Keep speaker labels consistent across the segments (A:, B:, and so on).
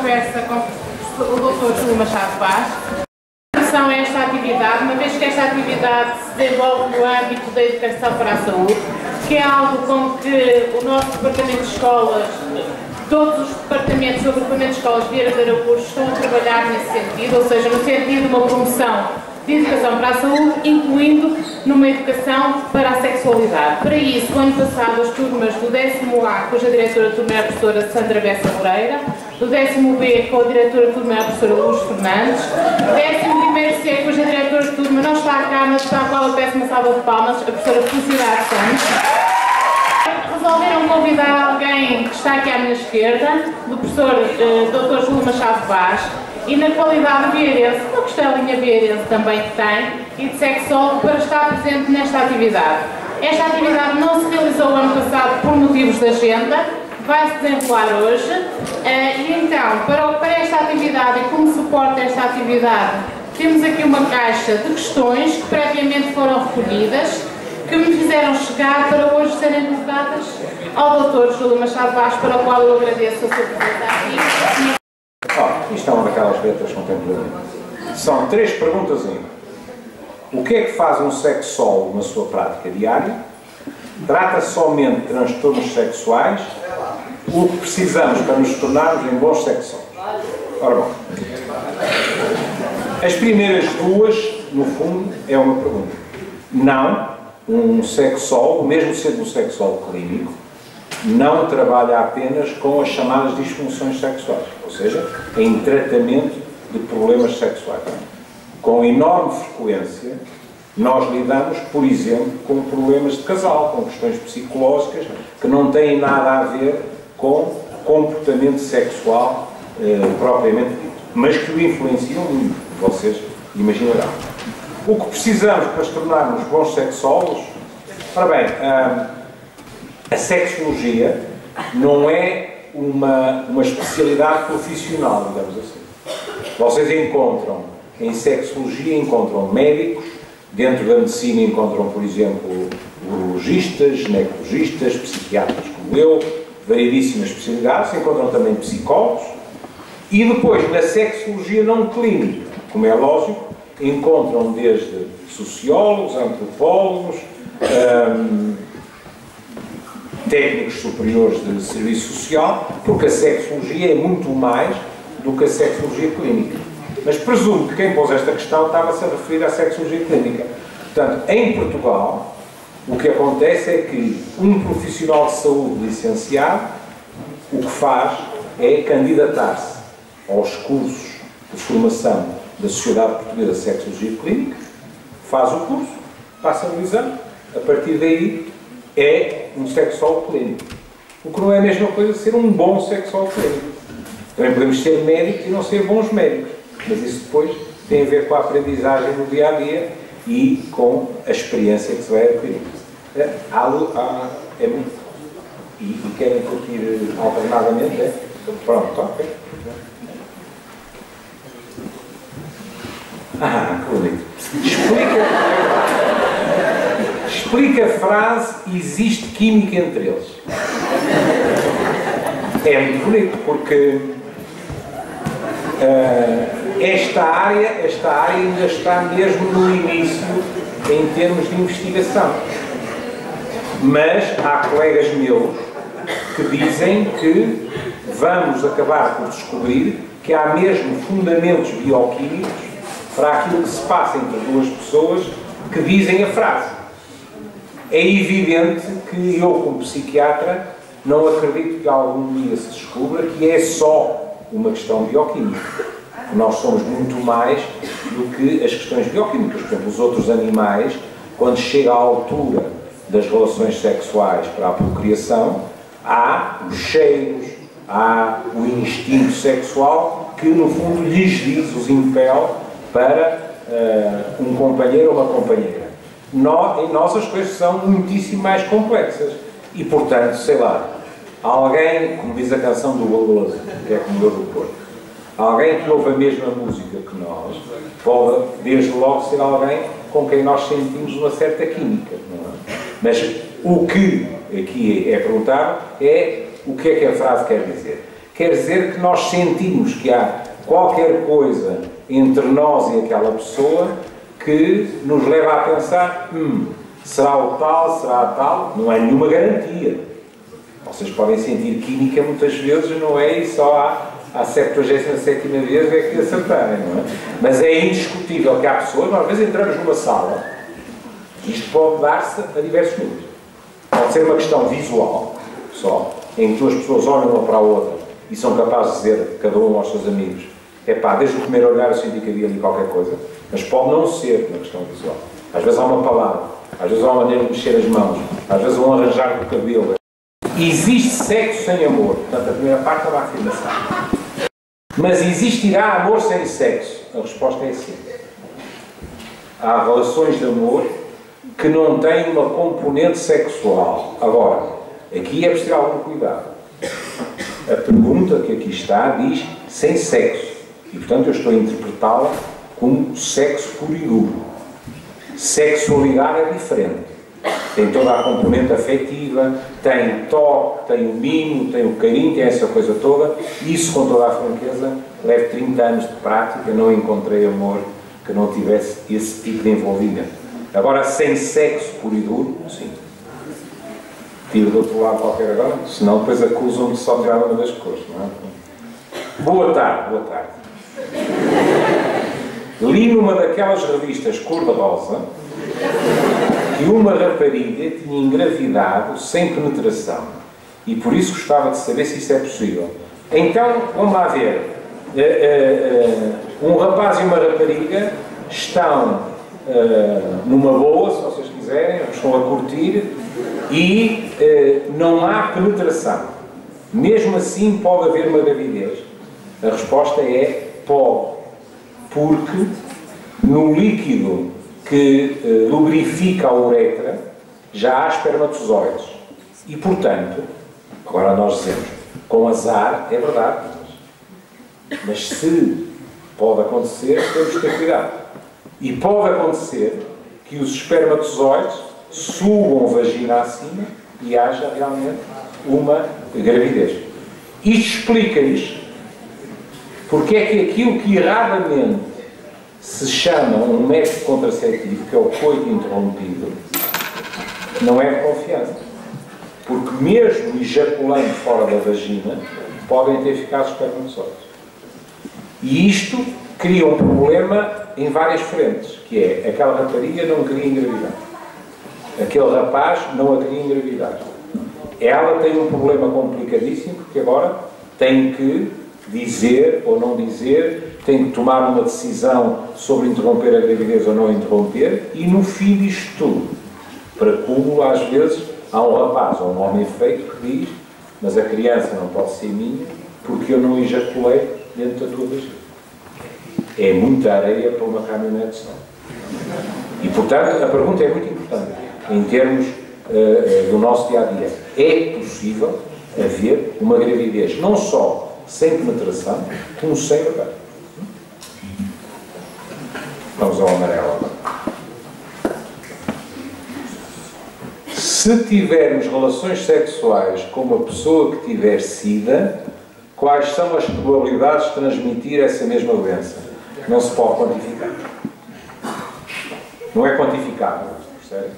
A: conversa com o Dr. Júlio Machado Vaz. A esta atividade, uma vez que esta atividade se desenvolve no âmbito da educação para a saúde, que é algo com que o nosso departamento de escolas, todos os departamentos do agrupamento de escolas Vieira de Araújo estão a trabalhar nesse sentido, ou seja, no sentido de uma promoção de educação para a saúde, incluindo numa educação para a sexualidade. Para isso, o ano passado, as turmas do 10º A, cuja diretora de turma é a professora Sandra Bessa Moreira, do 10º B, com a diretora de turma é a professora Luz Fernandes, 11º C, cuja diretora de turma não está cá, mas para a qual eu peço uma salva de palmas, a professora Felicidade Santos. Resolveram convidar alguém que está aqui à minha esquerda, do professor Dr. Júlio Machado Vaz, e na qualidade de vieirense, uma costelinha vieirense também que tem, e de sexólogo, para estar presente nesta atividade. Esta atividade não se realizou o ano passado por motivos de agenda, vai-se desenrolar hoje, e então, para esta atividade e como suporte esta atividade, temos aqui uma caixa de questões que previamente foram recolhidas, que me fizeram chegar para hoje serem colocadas ao Dr. Júlio Machado Vaz, para o qual eu agradeço a sua presença aqui.
B: Isto é uma daquelas letras contemporâneas. São 3 perguntas em uma. O que é que faz um sexólogo na sua prática diária? Trata somente de transtornos sexuais? O que precisamos para nos tornarmos em bons sexólogos? Ora bom, as primeiras 2, no fundo, é uma pergunta. Não, um sexólogo, mesmo sendo um sexólogo clínico, não trabalha apenas com as chamadas disfunções sexuais, ou seja, em tratamento de problemas sexuais. Com enorme frequência, nós lidamos, por exemplo, com problemas de casal, com questões psicológicas que não têm nada a ver com comportamento sexual propriamente dito, mas que o influenciam muito, vocês imaginarão. O que precisamos para se tornarmos bons sexólogos? Ora bem, a sexologia não é uma especialidade profissional, digamos assim. Vocês encontram, em sexologia, médicos, dentro da medicina encontram, por exemplo, urologistas, ginecologistas, psiquiatras como eu, variedíssimas especialidades, encontram também psicólogos, e depois, na sexologia não clínica, como é lógico, encontram desde sociólogos, antropólogos, técnicos superiores de serviço social, porque a sexologia é muito mais do que a sexologia clínica. Mas presumo que quem pôs esta questão estava-se a referir à sexologia clínica. Portanto, em Portugal, o que acontece é que um profissional de saúde licenciado, o que faz é candidatar-se aos cursos de formação da Sociedade Portuguesa de Sexologia Clínica, faz o curso, passa no exame, a partir daí é um sexólogo clínico. O que não é a mesma coisa de ser um bom sexólogo clínico. Também podemos ser médicos e não ser bons médicos, mas isso depois tem a ver com a aprendizagem no dia-a-dia e com a experiência que se vai adquirir. É muito. E querem curtir alternadamente? Pronto, ok. Que bonito. Explica a frase "existe química entre eles". É muito bonito, porque esta área ainda está mesmo no início em termos de investigação. Mas há colegas meus que dizem que vamos acabar por descobrir que há mesmo fundamentos bioquímicos para aquilo que se passa entre duas pessoas que dizem a frase. É evidente que eu, como psiquiatra, não acredito que algum dia se descubra que é só uma questão bioquímica. Nós somos muito mais do que as questões bioquímicas. Por exemplo, os outros animais, quando chega à altura das relações sexuais para a procriação, há os cheiros, há o instinto sexual que, no fundo, lhes diz, os impele para um companheiro ou uma companheira. Em nós as coisas são muitíssimo mais complexas. E, portanto, sei lá, alguém, como diz a canção do Goloso, que é como eu do Porto, alguém que ouve a mesma música que nós, pode, desde logo, ser alguém com quem nós sentimos uma certa química, não é? Mas o que aqui é perguntado é o que é que a frase quer dizer. quer dizer que nós sentimos que há qualquer coisa entre nós e aquela pessoa que nos leva a pensar, será o tal, será a tal, não há nenhuma garantia. Vocês podem sentir química muitas vezes, não é? E só à 77ª vez é que acertarem, não é? Mas é indiscutível que há pessoas, nós às vezes entramos numa sala, isto pode dar-se a diversos níveis. Pode ser uma questão visual, só, em que duas pessoas olham uma para a outra e são capazes de dizer, cada um aos seus amigos, desde o primeiro olhar eu senti que havia ali qualquer coisa, mas pode não ser uma questão visual. Às vezes há uma palavra, às vezes há uma maneira de mexer as mãos, às vezes vão arranjar com o cabelo. Existe sexo sem amor, portanto a primeira parte é uma afirmação. Mas existirá amor sem sexo? A resposta é sim. Há relações de amor que não têm uma componente sexual. Agora, aqui é preciso ter algum cuidado. A pergunta que aqui está diz sem sexo. E, portanto, eu estou a interpretá-la como sexo puro e duro. Sexualidade é diferente. Tem toda a componente afetiva, tem toque, tem o mimo, tem o carinho, tem essa coisa toda. Isso, com toda a franqueza, levo 30 anos de prática, não encontrei amor que não tivesse esse tipo de envolvimento. Agora, sem sexo puro e duro, sim. Tiro do outro lado qualquer agora, senão depois acusam-me de só tirar uma das cores, não é? Boa tarde, boa tarde. Li numa daquelas revistas cor-de-rosa que uma rapariga tinha engravidado sem penetração e por isso gostava de saber se isso é possível. Então, vamos lá ver. Um rapaz e uma rapariga estão numa boa, se vocês quiserem, estão a curtir e não há penetração. Mesmo assim pode haver uma gravidez? A resposta é pode, porque no líquido que lubrifica a uretra já há espermatozoides e, portanto, agora nós dizemos, com azar, é verdade, mas se pode acontecer, temos que ter cuidado. E pode acontecer que os espermatozoides subam a vagina acima e haja realmente uma gravidez. Isto explica-lhes porque é que aquilo que erradamente se chama um método contraceptivo, que é o coito interrompido, não é de confiança. Porque mesmo ejaculando fora da vagina, podem ter ficado espermatozoides. E isto cria um problema em várias frentes, que é aquela rapariga não queria engravidar. Aquele rapaz não a queria engravidar. Ela tem um problema complicadíssimo, porque agora tem que dizer ou não dizer, tem que tomar uma decisão sobre interromper a gravidez ou não interromper, e no fim disto tudo, para cúmulo, às vezes, há um rapaz ou um homem feito que diz, mas a criança não pode ser minha, porque eu não ejaculei dentro da tua vagina. É muita areia para uma caminhonete só. E, portanto, a pergunta é muito importante, em termos do nosso dia-a-dia. É possível haver uma gravidez, não só sem penetração, como sem bebê. Vamos ao amarelo agora. Se tivermos relações sexuais com uma pessoa que tiver SIDA, quais são as probabilidades de transmitir essa mesma doença? Não se pode quantificar. Não é quantificável, percebe?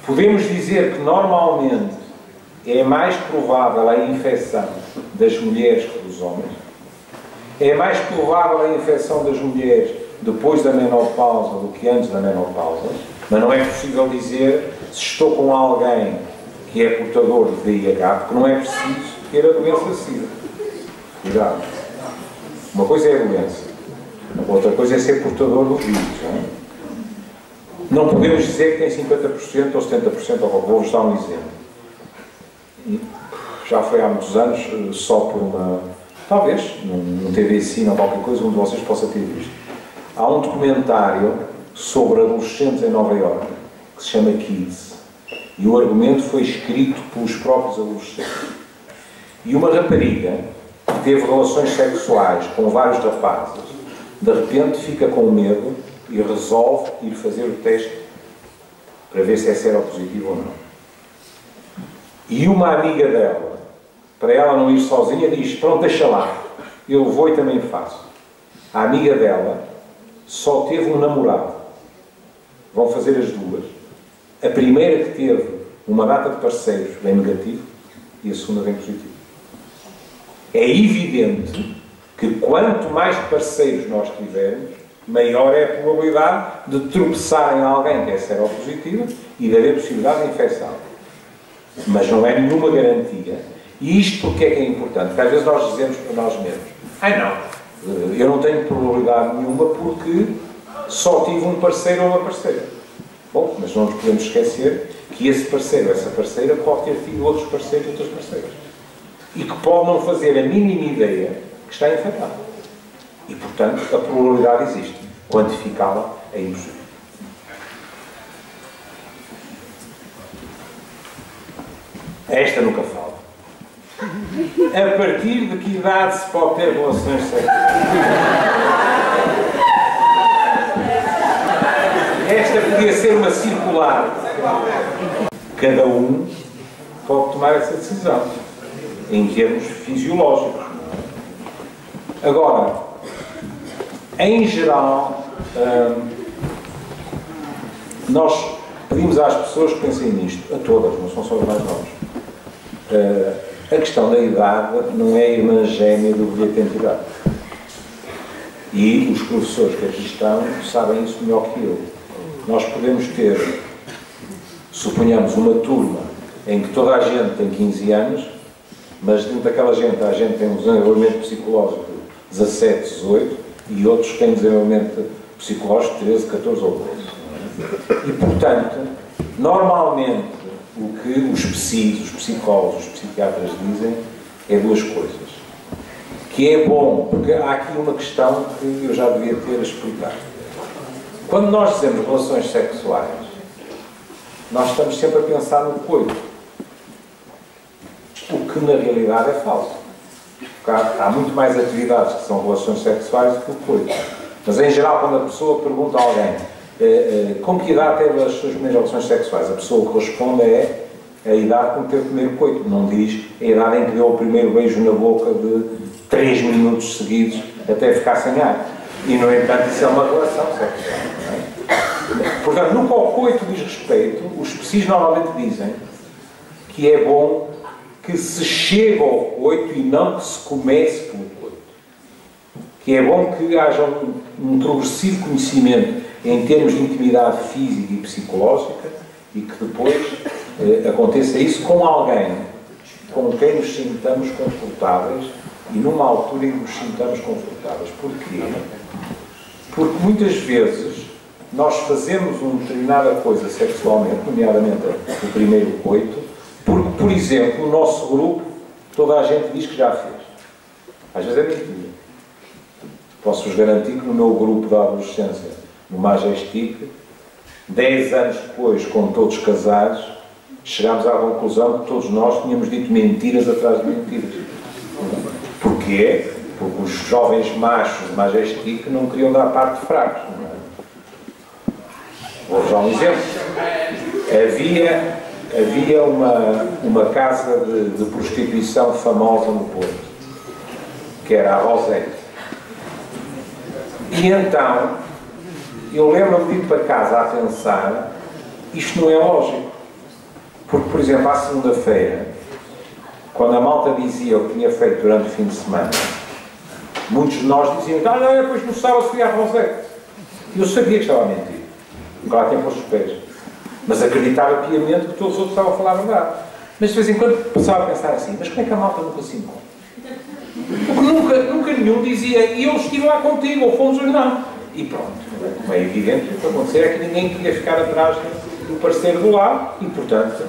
B: Podemos dizer que normalmente é mais provável a infecção das mulheres que dos homens. É mais provável a infecção das mulheres depois da menopausa do que antes da menopausa, mas não é possível dizer se estou com alguém que é portador de VIH, porque não é preciso ter a doença SIDA. Cuidado. Uma coisa é a doença, outra coisa é ser portador do vírus. Não podemos dizer que tem 50% ou 70%, vou-vos dar um exemplo. Já foi há muitos anos, só por uma... Talvez, num TV Cine ou qualquer coisa, um de vocês possa ter visto. Há um documentário sobre adolescentes em Nova Iorque, que se chama Kids. E o argumento foi escrito pelos próprios adolescentes. E uma rapariga que teve relações sexuais com vários rapazes, de repente fica com medo e resolve ir fazer o teste para ver se é seropositivo ou não. E uma amiga dela para ela não ir sozinha, diz, pronto, deixa lá, eu vou e também faço. A amiga dela só teve um namorado. Vão fazer as duas. A primeira que teve uma data de parceiros vem negativo e a segunda vem positivo. É evidente que quanto mais parceiros nós tivermos, maior é a probabilidade de tropeçar em alguém que é seropositiva e de haver possibilidade de infecção. Mas não é nenhuma garantia. E isto porque é que é importante? Porque às vezes nós dizemos para nós mesmos, não, eu não tenho probabilidade nenhuma porque só tive um parceiro ou uma parceira. Bom, mas não nos podemos esquecer que esse parceiro, essa parceira, pode ter tido outros parceiros e outras parceiras. E que pode não fazer a mínima ideia que está infectado. E, portanto, a probabilidade existe. Quantificá-la é impossível. Esta nunca falta. A partir de que idade se pode ter relações sexuais? Esta podia ser uma circular. Cada um pode tomar essa decisão, em termos fisiológicos. Agora, em geral, nós pedimos às pessoas que pensem nisto, a todas, não são só os mais novos. A questão da idade não é irmã gêmea do bilhete de identidade. E os professores que aqui estão sabem isso melhor que eu. Nós podemos ter, suponhamos, uma turma em que toda a gente tem 15 anos, mas dentro daquela gente a gente tem um desenvolvimento psicológico de 17, 18 e outros que têm desenvolvimento psicológico de 13, 14 ou 12. E, portanto, normalmente o que os psis, os psicólogos, os psiquiatras dizem é duas coisas. Que é bom, porque há aqui uma questão que eu já devia ter explicado. Quando nós dizemos relações sexuais, nós estamos sempre a pensar no coito. O que na realidade é falso. Porque há muito mais atividades que são relações sexuais do que o coito. Mas em geral, quando a pessoa pergunta a alguém com que idade teve as suas primeiras relações sexuais, a pessoa que responde é a idade com que teve o primeiro coito. Não diz a idade em que deu o primeiro beijo na boca de 3 minutos seguidos até ficar sem ar. E, no entanto, isso é uma relação sexual. Não é? Portanto, no que ao coito diz respeito, os psis normalmente dizem que é bom que se chegue ao coito e não que se comece pelo coito. Que é bom que haja um progressivo conhecimento em termos de intimidade física e psicológica e que depois aconteça isso com alguém com quem nos sintamos confortáveis e numa altura em que nos sintamos confortáveis. Porquê? Porque muitas vezes nós fazemos uma determinada coisa sexualmente, nomeadamente o primeiro coito, porque, por exemplo, no nosso grupo toda a gente diz que já fez. Às vezes é mentira. Posso-vos garantir que no meu grupo da adolescência, no Majestic, 10 anos depois, com todos casados, chegámos à conclusão que todos nós tínhamos dito mentiras atrás de mentiras. Porquê? Porque os jovens machos de Majestic não queriam dar parte de fracos. Vou-vos dar um exemplo. Havia uma casa de prostituição famosa no Porto, que era a Rosette. E então, eu lembro-me de ir para casa a pensar, isto não é lógico. Porque, por exemplo, à segunda-feira, quando a malta dizia o que tinha feito durante o fim de semana, muitos de nós diziam, depois no sábado fui à Rosette. E eu sabia que estava a mentir. Porque lá tem posto os pés. Mas acreditava piamente que todos os outros estavam a falar a verdade. Mas de vez em quando passava a pensar assim, mas como é que a malta nunca se encontra? Porque nunca nenhum dizia, e eu estive lá contigo, ou fomos ou não. E pronto. Como é evidente, o que acontecer é que ninguém queria ficar atrás do parceiro do lado, e portanto